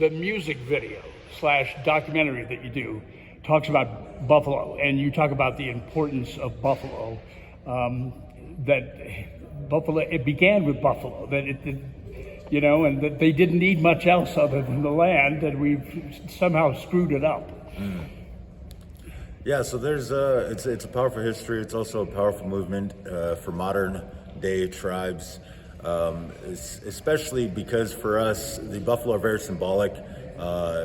The music video slash documentary that you do talks about buffalo, and you talk about the importance of buffalo. That buffalo, it began with buffalo. That and that they didn't need much else other than the land, and we've somehow screwed it up. Yeah, so there's it's a powerful history. It's also a powerful movement for modern day tribes. Especially because for us, the buffalo are very symbolic,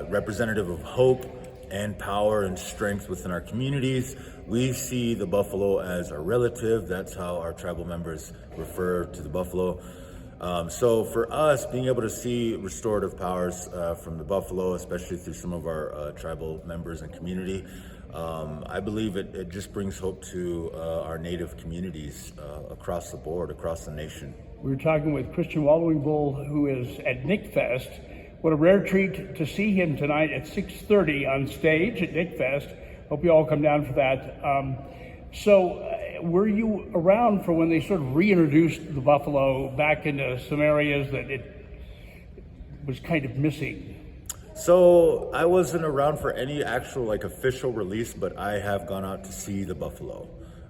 representative of hope and power and strength within our communities. We see the buffalo as a relative. That's how our tribal members refer to the buffalo. So for us, being able to see restorative powers from the buffalo, especially through some of our tribal members and community, I believe it just brings hope to our native communities across the board, across the nation. We were talking with Christian Wallowing Bull, who is at Nic Fest. What a rare treat to see him tonight at 6:30 on stage at Nic Fest. Hope you all come down for that. Were you around for when they sort of reintroduced the buffalo back into some areas that it was kind of missing? So I wasn't around for any actual official release, but I have gone out to see the buffalo.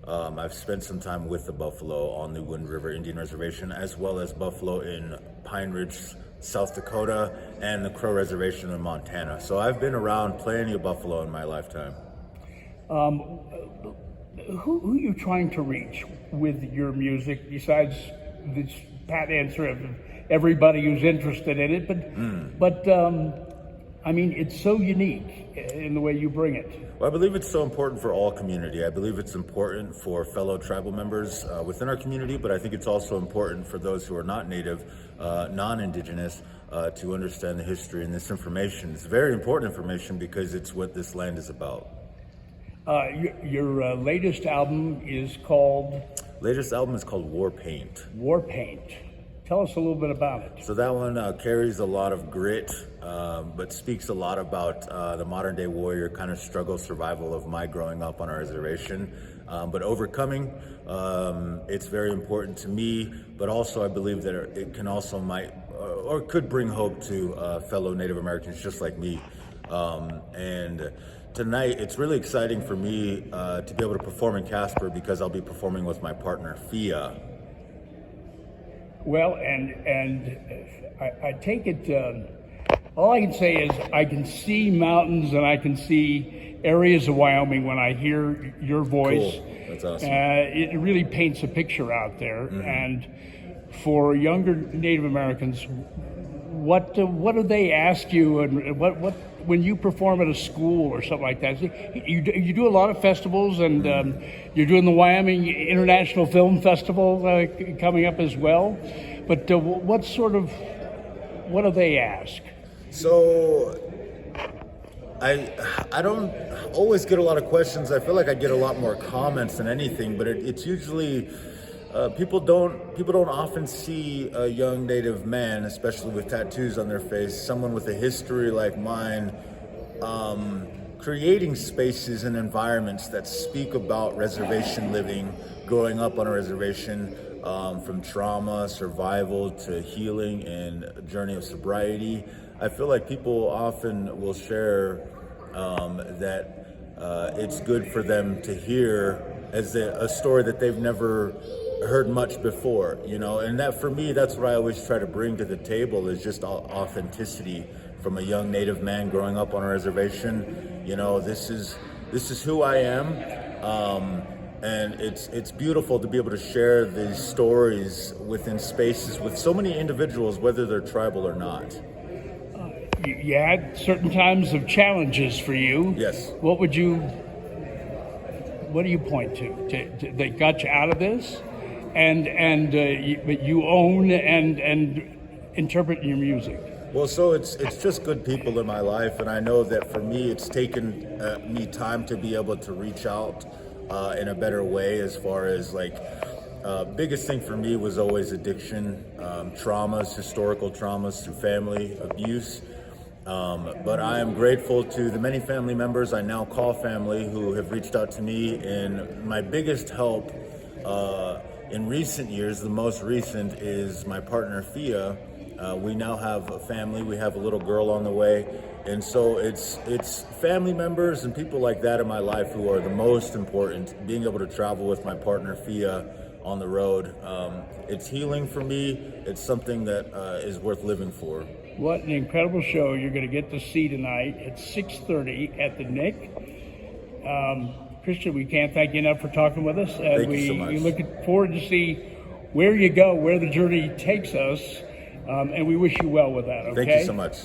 I've spent some time with the buffalo on the Wind River Indian Reservation, as well as buffalo in Pine Ridge, South Dakota, and the Crow Reservation in Montana. So I've been around plenty of buffalo in my lifetime. Who are you trying to reach with your music, besides this pat answer of everybody who's interested in it? But I mean, it's so unique in the way you bring it. Well, I believe it's so important for all community. I believe it's important for fellow tribal members within our community, but I think it's also important for those who are not native, non-indigenous, to understand the history and this information. It's very important information because it's what this land is about. Your latest album is called? Latest album is called War Paint. War Paint. Tell us a little bit about it. So that one carries a lot of grit, but speaks a lot about the modern day warrior kind of struggle, survival of my growing up on our reservation. But overcoming, it's very important to me, but also I believe that it can also or could bring hope to fellow Native Americans just like me. And tonight, it's really exciting for me to be able to perform in Casper because I'll be performing with my partner, Fia. Well, and I take it, all I can say is I can see mountains and I can see areas of Wyoming when I hear your voice. Cool. That's awesome. It really paints a picture out there. Mm-hmm. And for younger Native Americans, what do they ask you, and what when you perform at a school or something like that? You do a lot of festivals, and you're doing the Wyoming International Film Festival coming up as well. But what do they ask? So I don't always get a lot of questions. I feel like I get a lot more comments than anything, but it's usually people don't often see a young Native man, especially with tattoos on their face, someone with a history like mine, creating spaces and environments that speak about reservation living, growing up on a reservation, from trauma, survival to healing and a journey of sobriety. I feel like people often will share that it's good for them to hear as a story that they've never heard much before, and that for me, that's what I always try to bring to the table is just authenticity from a young Native man growing up on a reservation. This is who I am, and it's beautiful to be able to share these stories within spaces with so many individuals, whether they're tribal or not. You had certain times of challenges for you. Yes. What do you point to that got you out of this? But you own and interpret your music. Well, so it's just good people in my life, and I know that for me, it's taken me time to be able to reach out in a better way. As far as biggest thing for me was always addiction, traumas, historical traumas through family abuse. But I am grateful to the many family members I now call family who have reached out to me, and my biggest help in recent years, the most recent, is my partner Fia, We now have a family. We have a little girl on the way. And so it's family members and people like that in my life who are the most important. Being able to travel with my partner, Fia, on the road. It's healing for me. It's something that is worth living for. What an incredible show you're going to get to see tonight at 6:30 at the Nic. Christian, we can't thank you enough for talking with us. And Thank you so much. we look forward to see where you go, where the journey takes us, and we wish you well with that, okay? Thank you so much.